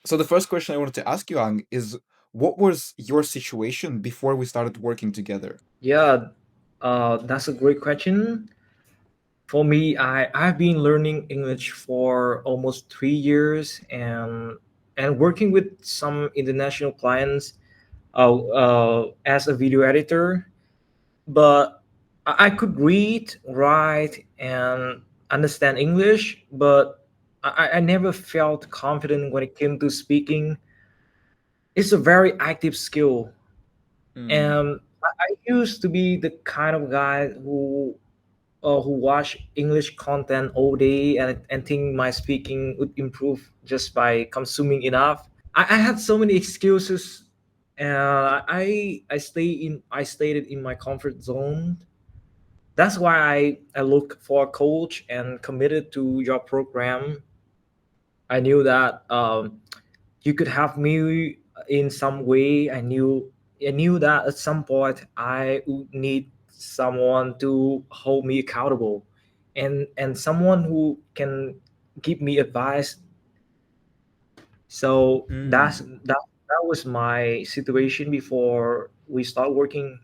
So the first question I wanted to ask you, Ang, is what was your situation before we started working together? Yeah, that's a great question. For me, I've been learning English for almost 3 years, and working with some international clients as a video editor. But I could read, write, and understand English, but I never felt confident when it came to speaking. It's a very active skill, Mm. and I used to be the kind of guy who watch English content all day and think my speaking would improve just by consuming enough. I had so many excuses. I stayed in my comfort zone. That's why I look for a coach and committed to your program. I knew that you could help me in some way. I knew that at some point I would need someone to hold me accountable, and someone who can give me advice. So Mm. that was my situation before we start working.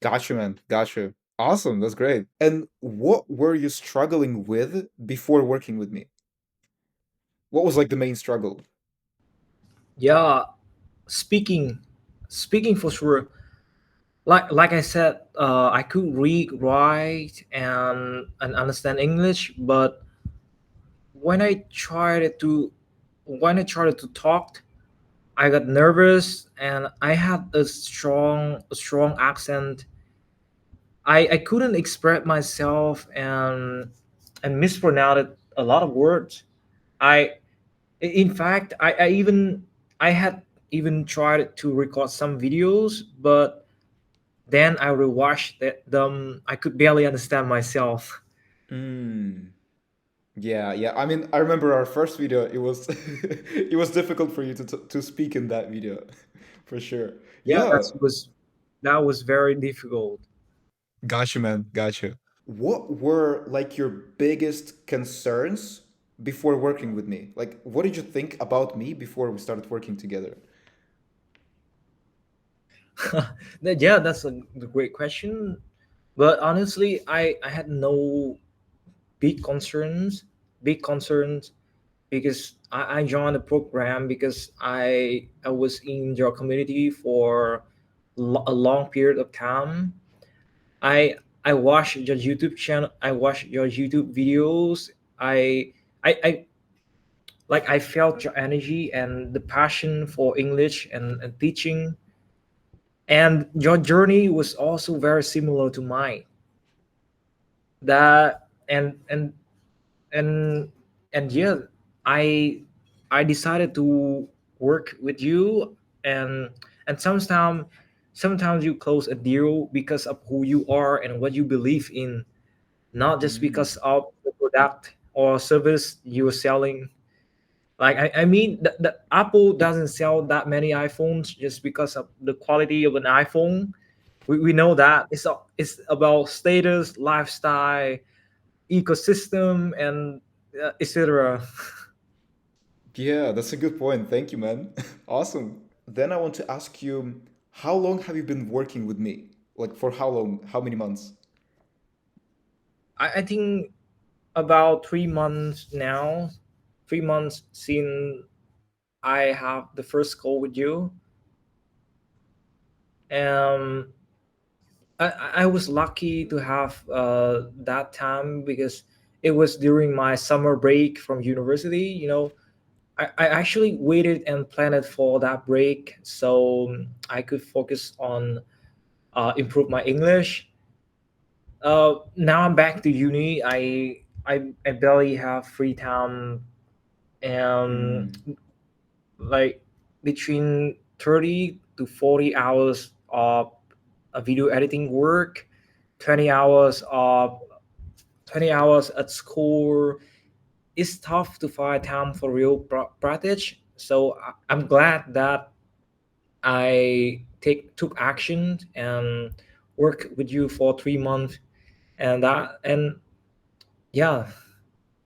Gotcha, man. Gotcha. Awesome. That's great. And what were you struggling with before working with me? What was like the main struggle? Yeah, speaking speaking for sure. Like I said, I could read, write, and understand English, but when I tried to talk, I got nervous and I had a strong accent. I couldn't express myself and mispronounced a lot of words. I in fact I had even tried to record some videos, but then I rewatched them. I could barely understand myself. Mm. Yeah, yeah. I mean, I remember our first video. It was it was difficult for you to speak in that video, for sure. Yeah, Yeah. that was very difficult. Gotcha, man. Gotcha. What were like your biggest concerns before working with me? Like, what did you think about me before we started working together? Yeah, that's a great question. But honestly, I had no big concerns, big concerns because I joined the program because I was in your community for a long period of time. I I watched your YouTube channel. I watched your YouTube videos. I I I felt your energy and the passion for English and teaching. And your journey was also very similar to mine. That and and yeah, I I decided to work with you, and and sometimes you close a deal because of who you are and what you believe in, not just because Mm. of the product or service you're selling. Like I mean, the Apple doesn't sell that many iPhones just because of the quality of an iPhone. We know that it's about status, lifestyle, ecosystem, and etc. Yeah, that's a good point. Thank you, man. Awesome. Then I want to ask you, how long have you been working with me? Like, for how long? How many months? I think about 3 months now, 3 months since I have the first call with you. Um, I was lucky to have that time because it was during my summer break from university. I actually waited and planned for that break so I could focus on improve my English. Now I'm back to uni. I barely have free time, and Mm. like between 30 to 40 hours of video editing work, 20 hours of 20 hours at school. It's tough to find time for real practice. So I'm glad that I take took action and work with you for 3 months, and yeah,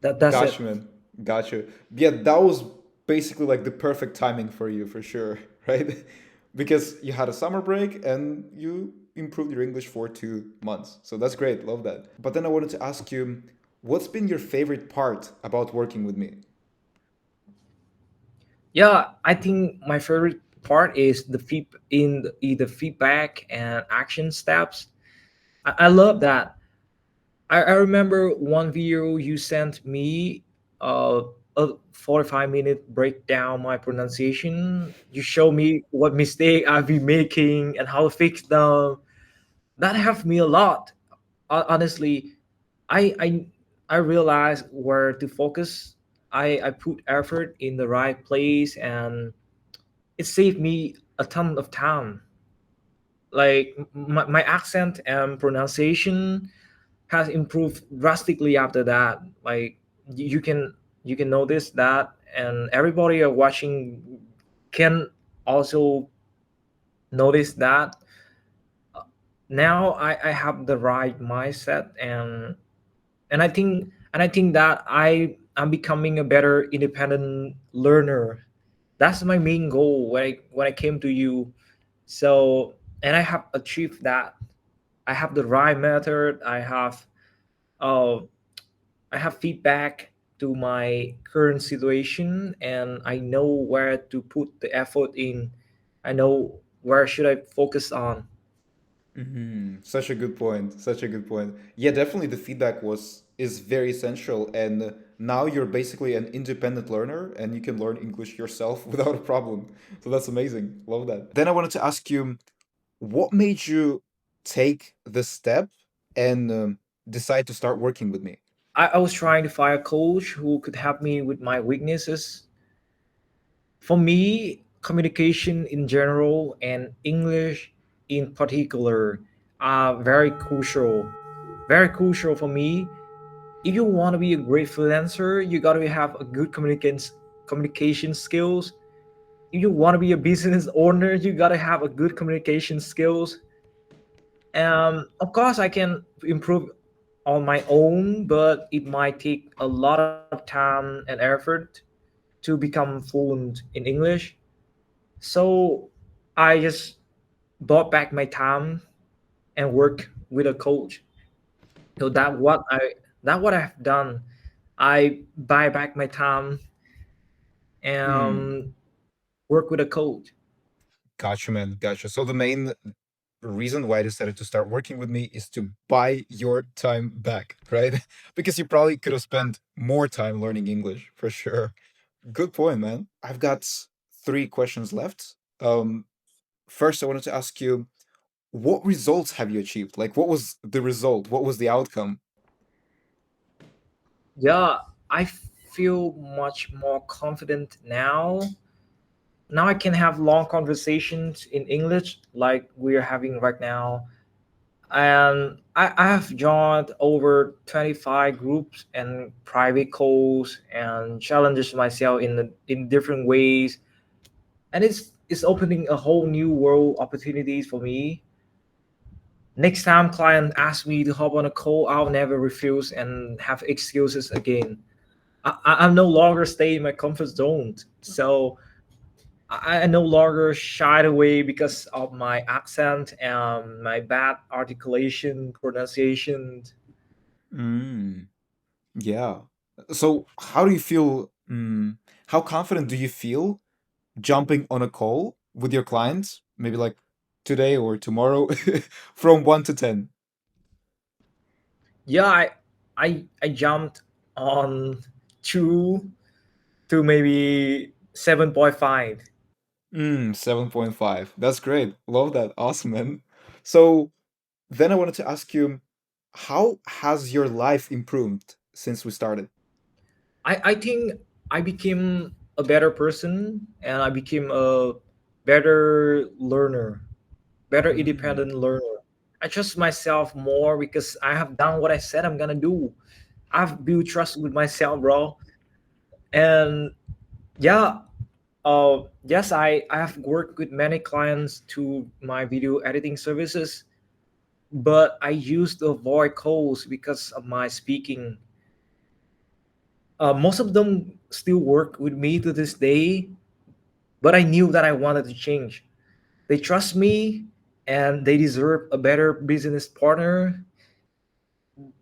that's it. Gotcha, man. Gotcha. Yeah, that was basically like the perfect timing for you for sure, right? Because you had a summer break and you improved your English for 2 months. So that's great. Love that. But then I wanted to ask you, what's been your favorite part about working with me? Yeah, I think my favorite part is the feedback and action steps. I love that. I remember one video you sent me, uh, a 45-minute breakdown my pronunciation. You show me what mistake I've been making and how to fix them. That helped me a lot. Honestly, I I I realized where to focus. I put effort in the right place, and it saved me a ton of time. Like my accent and pronunciation has improved drastically after that. Like you can notice that, and everybody are watching can also notice that. Now I have the right mindset, and I think that I'm becoming a better independent learner. That's my main goal when I came to you. So, and I have achieved that. I have the right method. Uh I have feedback to my current situation, and I know where to put the effort in. I know where should I focus on. Such a good point. Such a good point. Yeah, definitely the feedback was is very essential, and now you're basically an independent learner and you can learn English yourself without a problem. So that's amazing. Love that. Then I wanted to ask you, what made you take the step and decide to start working with me? I was trying to find a coach who could help me with my weaknesses. For me, communication in general and English in particular are very crucial. Very crucial for me. If you want to be a great freelancer, you got to have a good communication skills. If you want to be a business owner, you got to have a good communication skills. Of course, I can improve on my own, but it might take a lot of time and effort to become fluent in English. So I just bought back my time and work with a coach. So that what I've done. I buy back my time Mm, and work with a coach. gotcha, man. Gotcha. So the main reason why I decided to start working with me is to buy your time back, right? Because you probably could have spent more time learning English for sure. Good point, man. I've got three questions left. First, I wanted to ask you, what results have you achieved? Like, what was the result? What was the outcome? Yeah, I feel much more confident now. Now I can have long conversations in English like we're having right now. And I have joined over 25 groups and private calls and challenges myself in different ways. And it's opening a whole new world opportunities for me. Next time client asks me to hop on a call, I'll never refuse and have excuses again. I'm no longer stay in my comfort zone. So I no longer shied away because of my accent and my bad articulation, pronunciation. Mm, yeah. So, how do you feel? How confident do you feel jumping on a call with your clients? Maybe like today or tomorrow, from 1 to 10. Yeah, I jumped on two to maybe 7.5. 7.5. That's great. Love that. Awesome, man. So then I wanted to ask you, how has your life improved since we started? I think I became a better person and I became a better learner, better Mm, independent learner. I trust myself more because I have done what I said I'm gonna do. I've built trust with myself, bro. And yeah, yes, I have worked with many clients to my video editing services, but I used to avoid calls because of my speaking. Most of them still work with me to this day, but I knew that I wanted to change. They trust me and they deserve a better business partner.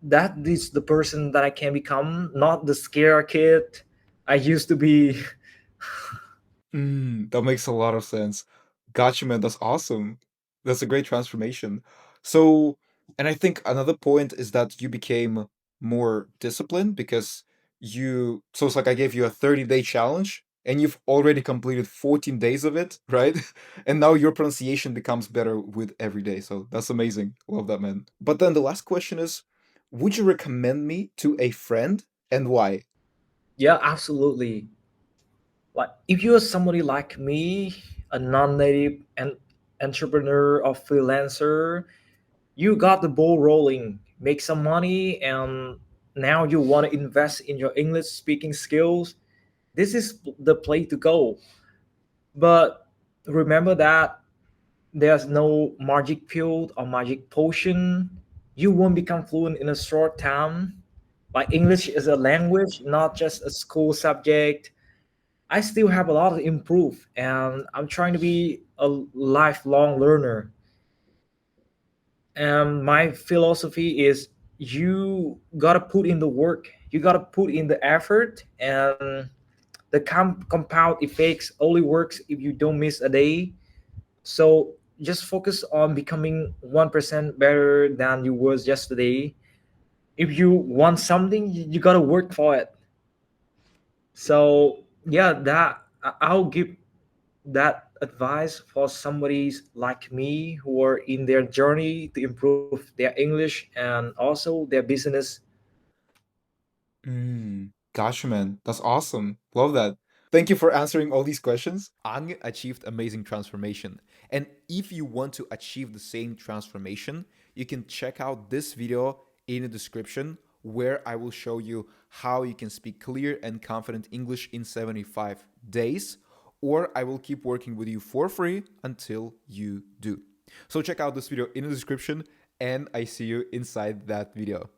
That is the person that I can become, not the scared kid I used to be. That makes a lot of sense. Gotcha, man. That's awesome. That's a great transformation. So, and I think another point is that you became more disciplined because so it's like I gave you a 30-day challenge and you've already completed 14 days of it, right? And now your pronunciation becomes better with every day. So that's amazing. Love that, man. But then the last question is, would you recommend me to a friend and why? Yeah, absolutely. Like if you're somebody like me, a non-native and entrepreneur or freelancer, you got the ball rolling, make some money, and now you want to invest in your English speaking skills. This is the place to go. But remember that there's no magic pill or magic potion. You won't become fluent in a short time. Like English is a language, not just a school subject. I still have a lot to improve, and I'm trying to be a lifelong learner. And my philosophy is you gotta put in the work, you gotta put in the effort, and the compound effects only works if you don't miss a day. So just focus on becoming 1% better than you was yesterday. If you want something, you gotta work for it. So yeah, I'll give that advice for somebody like me who are in their journey to improve their English and also their business. Gotcha, man. That's awesome. Love that. Thank you for answering all these questions. Ang achieved amazing transformation. And if you want to achieve the same transformation, you can check out this video in the description where I will show you how you can speak clear and confident English in 75 days, or I will keep working with you for free until you do. So check out this video in the description, and I see you inside that video.